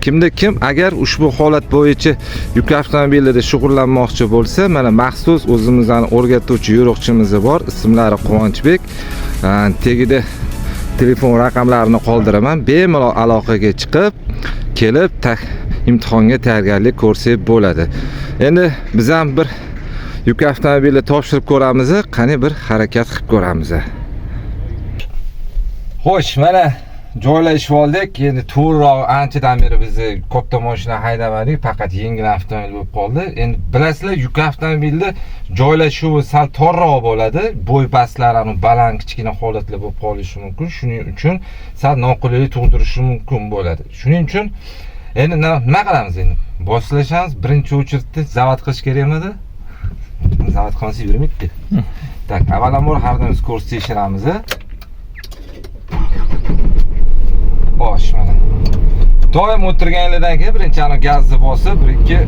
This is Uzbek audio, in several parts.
Kim agar ushbu holat bo'yicha yuk avtomobilida shug'ullanmoqchi bo'lsa, mana maxsus o'zimizning o'rgatuvchi yo'riqchimiz bor. Ismlari Quvonchbek. Tegida telefon raqamlarini qoldiraman. Bemalol aloqaga chiqib, kelib imtihonga tayyorgarlik ko'rsak bo'ladi. Endi biz ham bir yuk avtomobili topshirib ko'ramiz, qani bir harakat qilib ko'ramiz. Xo'sh, mana joylashib oldik. Endi to'g'riroq anchadan beri biz katta mashina haydamadik, faqat yengil avtomobil bo'lib qoldi. Endi bilasizlar, yuk avtomobilda joylashuvi sal torroq bo'ladi. Bo'y pastlari, baland kichkina holatlar bo'lib qolishi mumkin. Shuning uchun sal noqulaylik tug'dirishi mumkin bo'ladi. Shuning uchun endi nima qilamiz endi? Boshlashamiz. Birinchi o'chirtni zavod qilish kerakmidi? Zavod qilmasa yurmaydi. Tak, avvalambor har doim skorost tekshiramiz. Bosh mana. Doim o'tirganlardan keyin birinchi gazni bosib, bir-ikki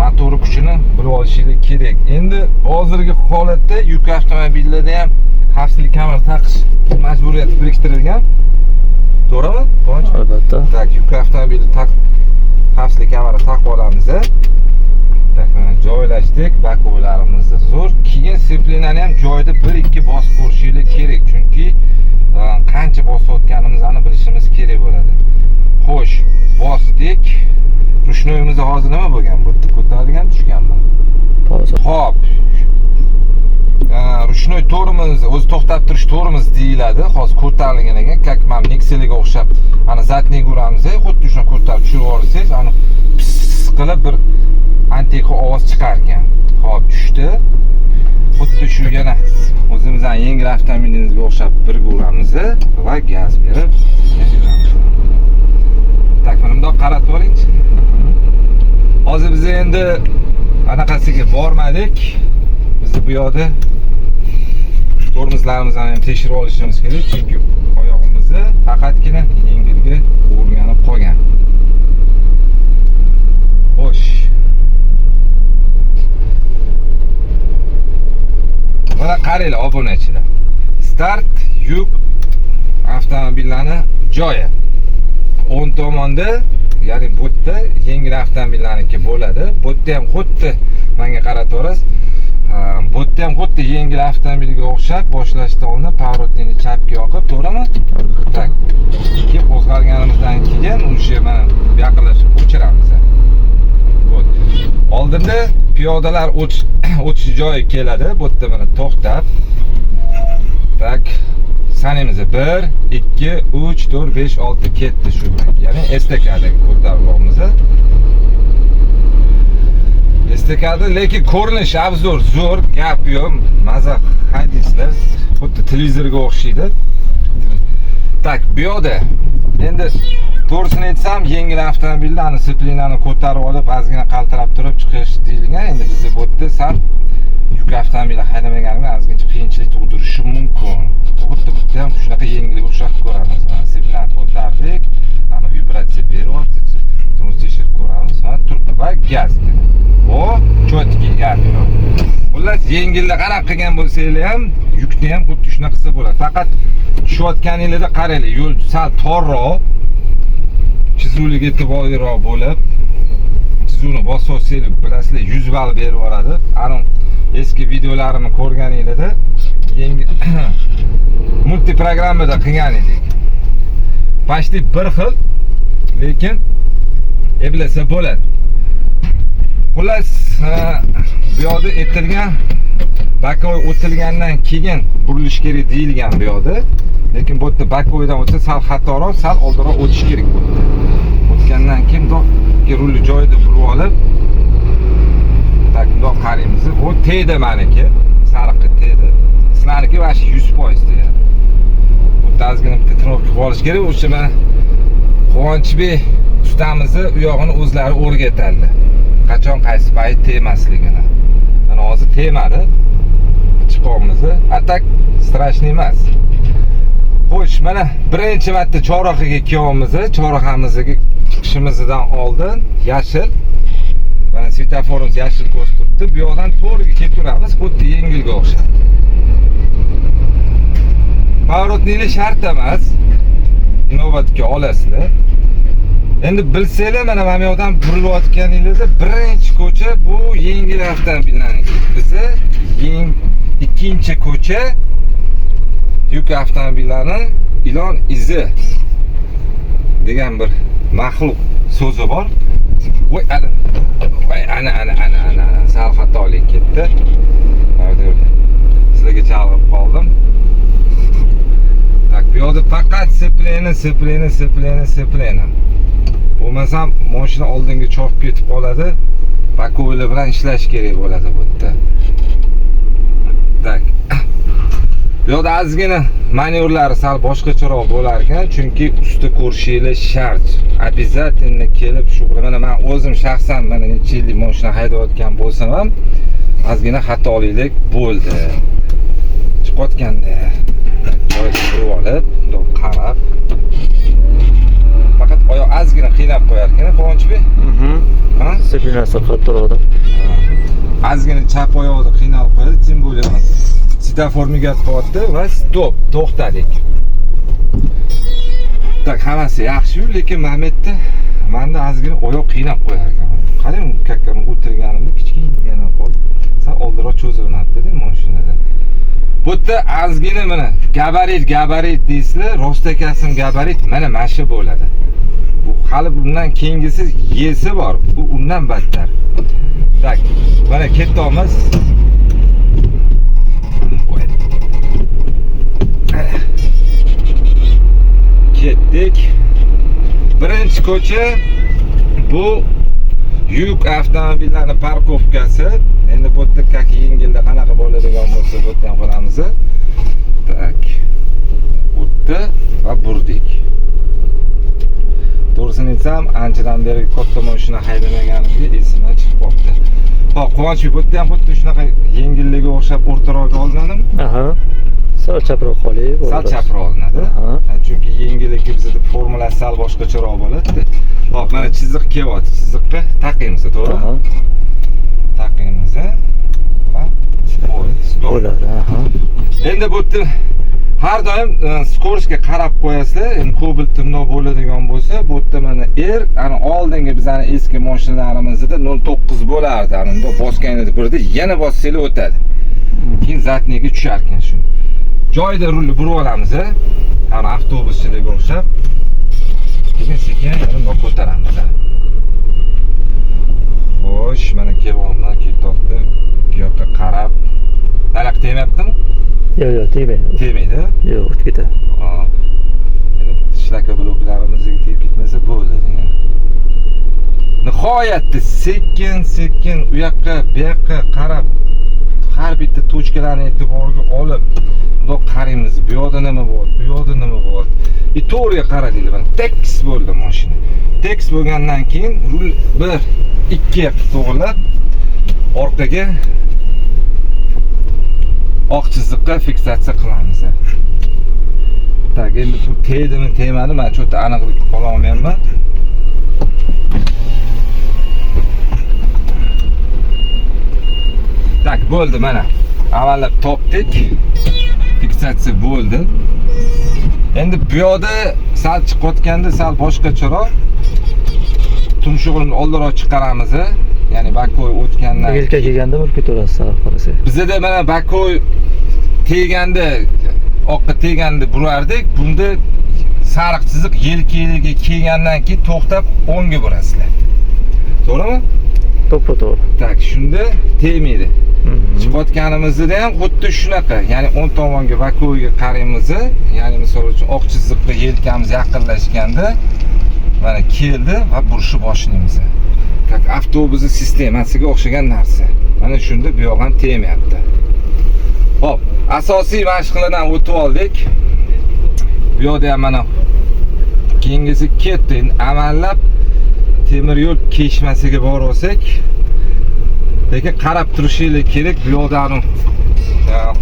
motori kuchini bilib olishingiz kerak. Endi hozirgi holatda yuk avtomobillarda ham xavfsizlik kamera taqish majburiyati biriktirilgan. To'g'rimi? Quvonch? Albatta. Tak, yuk avtomobili xavfsizlik kamera taqib olamiz. Tak, mana joylashdik, bakovlarimizni zo'r. Keyin seplinani ham joyida 1-2 bosib ko'rishingiz kerak, chunki qancha bosayotganimizni bilishimiz kerak bo'ladi. Xo'sh, bosdik. Rushnoyimiz hozir nima bo'lgan? Bu ko'tarilgan, tushganmi? Xo'p. Rushnoy to'rimiz, o'zi to'xtab turish to'rimiz deyiladi. Hozir ko'tarilgan ekan, как mam Nexelga o'xshab, ana zatniy ko'ramiz, xuddi shuni ko'tarib tushirib olsangiz, ana pis qilib bir antiqa ovoz chiqar ekan. Xo'p, tushdi. Xuddi shu yana o'zimizning yengil avtomobilimizga o'xshab birga uramiz va gaz berib yuramiz. Tak, mana bundoq qarab ko'ringchi. Hozir biz endi anaqasiga bormadik. Biz bu yoqda tormozlarimizni ham tekshirib olishimiz kerak, chunki oyog'imizni faqatgina yengilga urilganib qolgan. Xo'sh. Mana qaranglar obunachilar. Start yuk avtomobillarni joyi. O'ng tomonda, ya'ni bu yerda yengil avtomobillarniki bo'ladi. Bu yerda ham xuddi menga qarab turasiz. Bu yerda ham xuddi yengil avtomobilga o'xshab boshlashdan oldin pavrotni chapga yoqib, to'g'rimi? Tak. Ikki qo'zg'alganimizdan keyin o'sha mana yaqinlashib o'chiramiz. Oldinda piyodalar o'tish joyi keladi. Bu yerda mana to'xtab. Tak. Sanamiz 1, 2, 3, 4, 5, 6 ketdi shu. Ya'ni STKdagi ko'tarilamiz. STKda lekin ko'rinish abzor zo'r, gap yo'q, maza haydislar, xuddi televizorga o'xshaydi. Tak, bu yoqda endi to'g'risini aytsam, yengil avtomobilda ana seplinani ko'tarib olib, ozgina qaltirab turib chiqish deyilgan. Endi bizda bu yerda sal yuk avtomobili haydamaganimda ozgina qiyinchilik tug'dirishi mumkin. Xuddi bu yerda ham shunaqa yengilga o'xshab ko'ramiz. Mana seplinani ko'tardik, ana vibratsiya beryapti. Turmush tekshirib ko'ramiz. Mana turibdi va gaz beradi. O, cho'tki gap yo'q. Xullas, yengilda qarab qilgan bo'lsanglar ham, yukni ham xuddi shunaqa qilsa bo'ladi. Faqat tushayotganingizda qaranglar, yo'l sal torroq, chizuvlik e'tiborliroq bo'lib, chizuvni bossangiz, bilasizlar, 100 ball berib yuboradi. Ana eski videolarimni ko'rganingizda yengil multiprogrammada qilgan edik. Почти bir xil, lekin eblasa bo'ladi. Xullas, bu yoqda aytilgan bakovoy o'tilgandan keyin burilish kerak deyilgan bu yoqda. Lekin bu yerda bakovoydan o'tsa sal xatoroq, sal oldinroq o'tish kerak bu yerda. O'tgandan keyin rulni joyida burib olib, tak, bundoq qaraymiz. Bu tegdi meniki, sariqqa tegdi. Sizlarniki vashi 100% tegdi. Bu ozgina bitta tinob qilib olish kerak. O'sha mana Quvonchbek ustamizni u yog'ini o'zlari o'rgatadi. Qachon qaysi payt tegmasligini. Mana hozir tegmadi. Chiqamizni. Atak strashni emas. Xo'sh, mana birinchi marta chorrahaga kelyapmiz. Chorrahamizga chiqishimizdan oldin yashil. Mana svetoforimiz yashil ko'rsatib, bu yoqdan to'g'riga ketaveramiz, xuddi yengilga o'xshab. Pavrotnilar shart emas. Inobatga olasizlar. Endi bilsanglar, mana bu yoqdan burilayotganingizda birinchi ko'cha bu yengil avtomobillarniki. Biza ikkinchi ko'cha yuk avtomobillarining ilon izi degan bir maxluq so'zi bor. Voy ana sal xatolik ketdi. Sizlarga chalg'ib qoldim. Tak, bu yoqda faqat sepleni. Bo'lmasam mashina oldinga chopib ketib qoladi. Bakovli bilan ishlash kerak bo'ladi bu yerda. Tak. Bu yoqda ozgina manevrlari sal boshqacharoq bo'lar ekan, chunki usti ko'rishingiz shart. Обязательно kelib shu mana men o'zim shaxsan mana necha yillik mashina haydayotgan bo'lsam ham ozgina xatolik bo'ldi. Chiqayotganda joyga burib olib, bundoq qarab faqat oyoq ozgina qiynab qo'yar ekan, Quvonchbek. Ha? Disiplinasi qattiqroq. Ozgina chap oyoqni qiynab qo'yadi, tim bo'ladi. Svetoforga qo'ydi va stop, to'xtadik. Tak, hammasi yaxshi-yu, lekin Mehmetda menda ozgina oyoq qiynab qo'yar ekan. Qarang, kakkam o'tirganimda kichkina qo'l sal oldiroq cho'zilmabdi-da mashinada. Bu yerda ozgina mana gabarit deysizlar, rostakasım gabarit mana shu bo'ladi. Bu hali bundan keyingisi yesi bor, bu undan battar. Tak, mana ketamiz. Ketdik. Birinchi ko'cha bu yuk avtomobillarining parkovkasi. Endi bu yerda как yengilda qanaqa bo'ladigan bo'lsa, bu yerdan qolamiz. Tak. Bu yerda va burdik. To'g'risini aytsam, anchadan beri katta mashina haydamaganimga esimdan chiqib qoldi. Hop, Quvonch, bu yerda ham xuddi shunaqa yengilligiga o'xshab o'rtaroqga olinadimi? Aha. Sal chaproq qolib, sal chaproq olinadi. Chunki yengilligi bizda formulasi sal boshqacharoq bo'ladi. Hop, mana chiziq kelyapti. Chiziqqa taqaymiz, to'g'rimi? Taqaymiz. Va bo'ladi. Aha. Endi bu yerda har doim skoroskga qarab qo'yasizlar. Endi ko'biltimno bo'ladigan bo'lsa, bu yerda mana ana oldingi bizning eski mashinalarimizda 09 bo'lardi. Unda bosganingizda birda yana bossanglar o'tadi. Keyin zatniga tushar ekan shuni. Joyda rulni burib olamiz, ana avtobuschilarga o'xshab. Sekin yana ko'taramiz. Xo'sh, mana kelyapman, ketyapti. Bu yoqqa qarab. Nariq tegmayaptimi? Yo'q, tegmaydi. Tegmaydi? Yo'q, o'tib ketadi. Endi shlaka bloklarimizga tegib ketmasa bo'ldi degan. Nihoyatda sekin u yoqqa, bu yoqqa qarab har bitta tochkalarni e'tiborga olib, bundoq qaraymiz. Bu yoqda nima bor, bu yoqda nima bor. To'g'riga qaradinglar. Tekis bo'ldi mashina. Tekis bo'lgandan keyin rul 1-2 to'g'rilab orqaga oq chiziqqa fiksatsiya qilamiz. Tak, endi bu tegdimi, tegmadi, men cho'ta aniqlik ola olmayapman. Tak, bo'ldi mana. Avvallab topdik. Fiksatsiya bo'ldi. Endi bu yoqda sal chiqayotganda sal boshqacharoq tumshug'ini oldinroq chiqaramiz. Ya'ni bakoy o'tgandan yelka kelganda urib ketaverasiz, sal qarasa. Bizda mana bakoy teganda, oqqa teganda burardik. Bunda sariq chiziq yelkaga kelgandan keyin to'xtab o'ngga burasizlar. To'g'rimi? To'g'ri. Tak, shunda tegmaydi. Chiqayotganimizda ham xuddi shunaqa, ya'ni o'ng tomonga bakoyga qaraymiz, ya'ni misol uchun oq chiziqqa yelkamiz yaqinlashganda mana keldi va burishni boshlaymiz. Tak, avtobus sistemasiga o'xshagan narsa. Mana shunda bu yoq ham tegmayapti. Hop, asosiy mashqlardan o'tib oldik. Bu yoqda ham mana keyingisi ketdi. Amallab temir yo'l keshmasiga borib olsak, lekin qarab turishingiz kerak. Bu yoqdan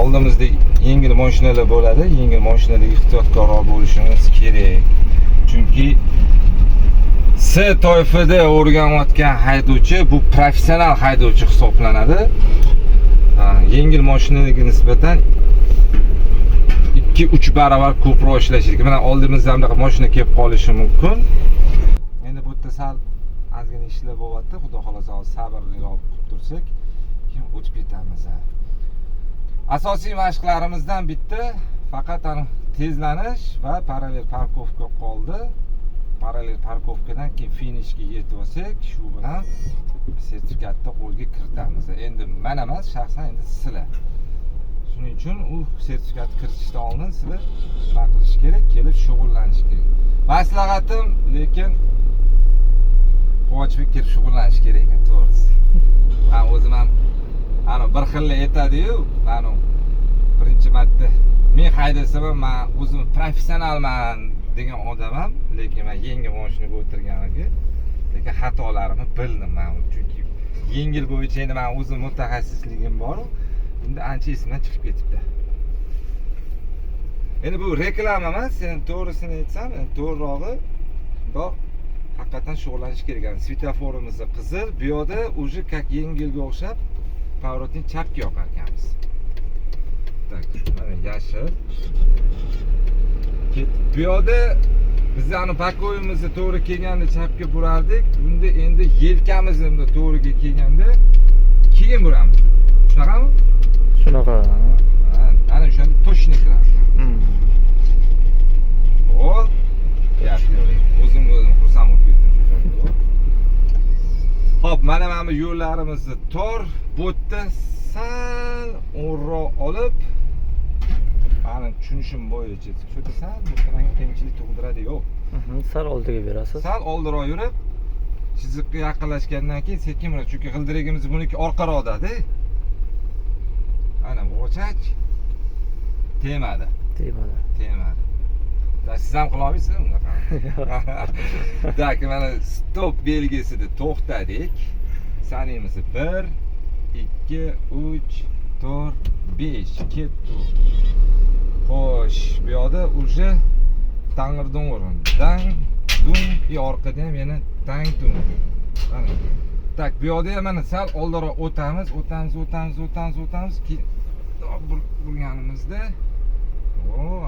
oldimizda yengil mashinalar bo'ladi. Yengil mashinalarga ehtiyotkorroq bo'lishingiz kerak. Chunki C toifada o'rganayotgan haydovchi bu professional haydovchi hisoblanadi. Yengil mashinalarga nisbatan 2-3 barobar ko'proq ishlash kerak. Mana oldimizda ham mashina kelib qolishi mumkin. Endi bu ozgina ishlar bo'lyapti. Xudo xolasa sabrliroq qilib tursak, keyin o'tib ketamiz. Asosiy mashqlarimizdan bitta faqat tezlanish va parallel parkovka qoldi. Parallel parkovkadan keyin finishga yetib olsak, shu bilan sertifikatni qo'lga kiritamiz. Endi men emas, shaxsan endi sizlar. Shuning uchun u sertifikatni kiritishdan oldin sizlar nima qilish kerak? Kelib shug'ullanish kerak. Maslahatim, lekin Quvonchbek kelib shug'ullanish kerak ekan, to'g'risi. Men o'zim ham bir xil aytadi-yu, birinchi marta men haydasam men o'zim professionalman degan odamam, lekin men yengil mashinaga o'tirganiga lekin xatolarimni bildim men, chunki yengil bo'yicha endi men o'zim mutaxassisligim bor. Endi ancha esimdan chiqib ketibdi. Endi bu reklama emas, sen to'g'risini aytsam, to'g'rirog'i bu haqiqatan shug'ullanish kerak. Svetoforimiz qizil, bu yerda уже как yengilga o'xshab pavrotni chapga yoqar ekanmiz. Tak, mana yashil. Bu yerda bizning pakoyimizni to'g'ri kelganda chapga burardik. Bunda endi yelkamizni to'g'riga kelganda keyin buramiz. Shunaqami? Shunaqa. Ana o'shanda точно kiradi. O, yaxshi yo'ling. O'zim xursand bo'lib ketdim shu joyda. Xo'p, mana bu yo'llarimizni tor, bu yerda sal o'rroq olib, meni tushunishim bo'yicha shu sal muhtemelen qiyinchilik tug'diradi yo'q. Sal oldiga berasiz. Sal oldiroq yurib, chiziqqa yaqinlashgandan keyin sekinroq, chunki g'ildiragimiz buniki orqaroqda-da. Ana bu ochach tegmadi. Siz ham qila olmaysizmi bunaqa? Tak, mana stop belgisida to'xtadik. Sanamiz 1 2 3 4 5 ketdi. Xo'sh, bu yoqda уже tangirdan o'rin. Dang, dum, orqada ham yana dang, dum. Mana. Tak, bu yoqda ham mana sal oldiroq o'tamiz. Keyin burganimizda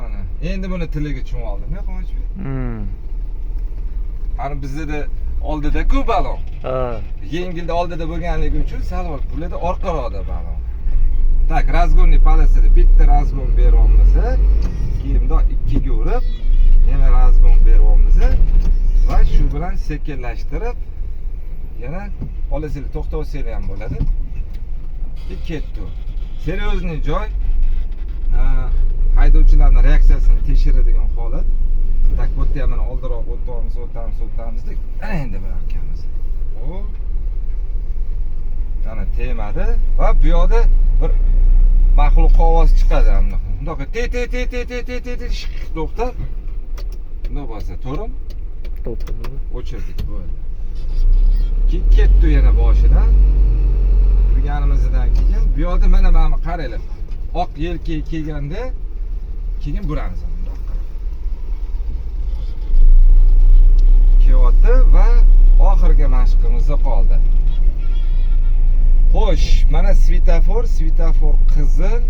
ana. Endi buni tiliga tushib oldim, ya Quvonchbek. Ana bizda oldida-ku balon. Yengilda oldida bo'lganligi uchun sal bularda orqaroqda balon. Tak, razgonniy palasida bitta razgon beryapmiz. Keyin bundoq ikkiga urib, yana razgon beryapmiz va shu bilan sekinlashtirib yana olasizlar to'xtab olsanglar ham bo'ladi. Ketdi. Seriozniy joy. Haydovchilarning reaksiyasini tekshiradigan holat. Tak, bu yerda ham oldiroq o'tamiz deb endi bilarkanmiz. O. Ana tegmadi va bu yoqda bir maxluq ovoz chiqadi hamda. Bundoq te to'xtab. Nima bo'lsa, to'g'rimi? To'xtadi. O'chirdik bo'ldi. Ketdi yana boshidan. Turganimizdan keyin bu yoqda mana qaranglar. Oq yelkaga kelganda keyin buramiz bundoq qilib. Kelyapti va oxirgi mashqimiz qoldi. Xo'sh, mana svetofor qizil.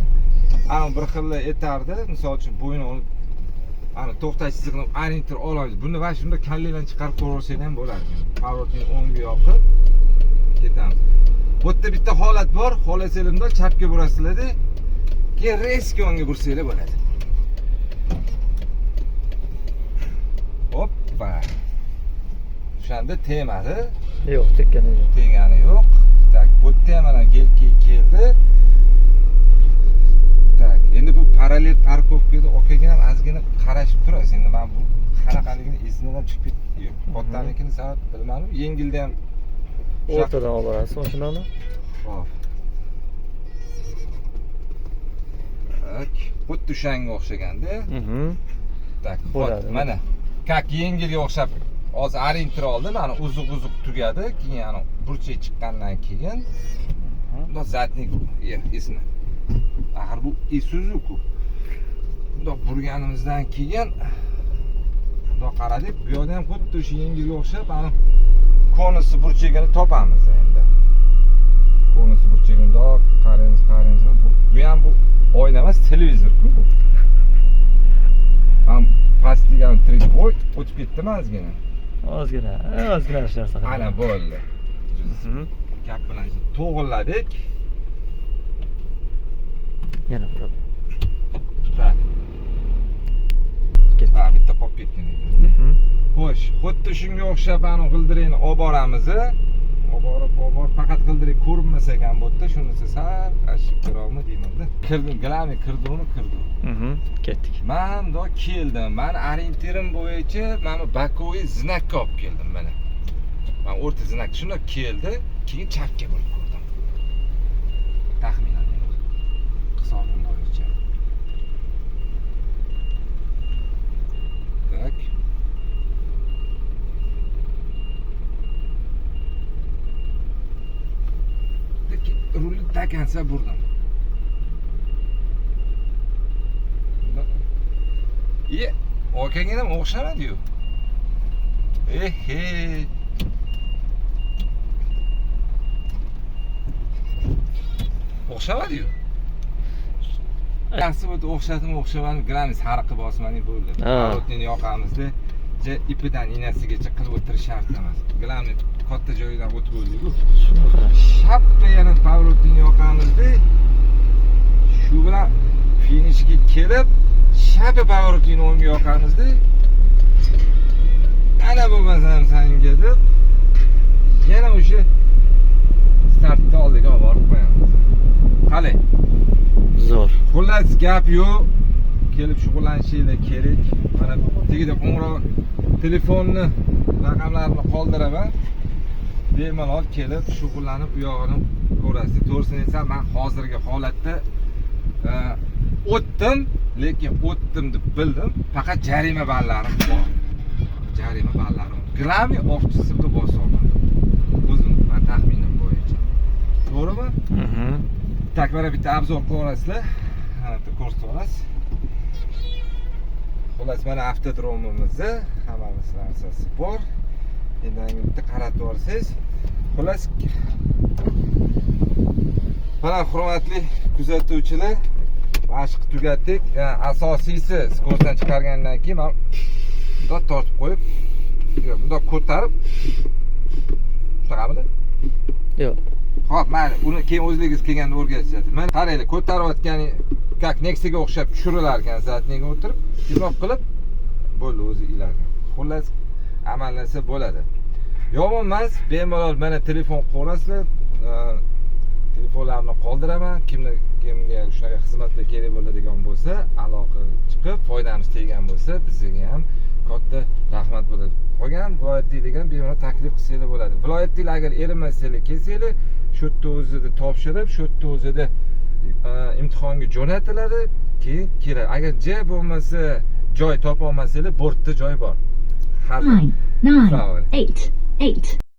Ana bir xil etardi. Misol uchun bo'yni olib ana to'xtash chizig'ini orientir olamiz. Buni va shunda kallidan chiqarib ko'rsangiz ham bo'ladi. Pavrotning o'ngga yoqib ketamiz. Bu yerda bitta holat bor. Xohlasangiz chapga burasizlar-da. Keyin reski o'ngga bursanglar bo'ladi. Hoppa. O'shanda tegmadi. Yo'q, tegani yo'q. Tak, bu yerda mana yelkaga keldi. Tak, endi bu parallel parkovkada okaga ham ozgina qarashib turasiz. Endi men bu qanaqaligini esimdan chiqib ketdi. Kattaligini sabab bilmadim. Yengilda ham o'rtadan olib borasiz mashinani. Xo'p. Tak, xuddi o'shanga o'xshaganda. Tak, bo'ladi. Mana kak yengilga o'xshab hozir orientir oldim. Mana uzuq tugadi. Keyin ana burchak chiqqandan keyin bundoq zatnik esni. Axir bu Isuzu-ku. Bundoq burganimizdan keyin bundoq qaradik. Bu yerda ham xuddi o'sha yengilga o'xshab ana konusi burchagini topamiz endi. Konusi burchagini bundoq qaraymiz. Bu ham bu oyna emas, televizor-ku. Ham pastga o'tib ketdimi ozgina? ozgina ishlar saqlab. Ana bo'ldi. Mhm. Gap bilan to'g'irladik. Yana bir. Ha, Ketdi. ha, bitta qolib ketgan ekan. Mhm. Xo'sh, xuddi shunga o'xshab ana g'ildirakni olib boramiz. Olib borib faqat g'ildirak ko'rinmasa ham bu yerda shunisi sal ashib kirolmi deyman-da. Kirdim, glami kirdim. Mhm. Ketdik. Men do keldim. Men orientirim bo'yicha mana bokoviy znakka olib keldim mana. Men o'rta znak shunda keldi, keyin chapga burib ko'rdim. Taxminan hisobim bo'yicha. Tak. Rulni takansa burdim. Ye, okaga ham o'xshamadi-yu. Ehe. O'xshamadi-yu. Yaxshi bo'ldi, o'xshamadi, grami sariqqa bosmani bo'ldi. Rotini yoqamizda ipidan inasigacha qilib o'tirish shart emas. Grami katta joyidan o'tib bo'ldik-ku. Shunaqa. Shappa yana pavrotini yoqamizda shu bilan finishga kelib shappa pavrotini o'ngga yoqamizda ana bo'lmasam senga deb yana o'sha startni oldiga olib borib qo'yamiz. Qani, Zo'r. xullas gap yo'q. Kelib shug'ullanishingiz kerak. Mana tegida qo'ng'iroq telefonni raqamlarini qoldiraman. Bemalol kelib shug'ullanib u yog'ini ko'rasiz. To'g'risini aytsam, men hozirgi holatda o'tdim, lekin o'tdim deb bildim. Faqat jarima ballarim bor. Jarima ballarim. Grami oqchisi qilib bosaman. O'zim men taxminim bo'yicha. To'g'rimi? Mhm. Tak, mana bitta obzor qilasizlar. Mana bitta ko'rsatib olasiz. Xullas, mana avtodromimizni hammamiz narsasi bor. Endi bitta qaratib olsangiz. Xullas, mana hurmatli kuzatuvchilar, mashq tugatdik. Asosiysi skorsdan chiqargandan keyin men bundoq tortib qo'yib, bundoq ko'tarib chiqamidi? Yo'q. Xo'p, mayli, uni keyin o'zligingiz kelganda o'rgatasiz. Mana qaranglar, ko'tarayotgani как Nexia'ga o'xshab tushirilar ekan, zatniga o'tirib, kitob qilib bo'ldi o'zi ilarga. Xullas, amallasa bo'ladi. Yomon emas, bemalol mana telefon qo'rasizlar, telefonlarni qoldiraman. Kimga shunaqa xizmatlar kerak bo'ladigan bo'lsa, aloqa chiqib, foydamiz teggan bo'lsa, bizga ham katta rahmat bo'ladi. Qolgan viloyatliklarga bemalol taklif qilsanglar bo'ladi. Viloyatliklar agar erinmasanglar, kelsanglar, shu yerda o'zida topshirib, shu yerda o'zida imtihonga jo'natiladi, keyin keladi. Agar bo'lmasa, joy topa olmasanglar, bortda joy bor. 9, 9, 8, 8.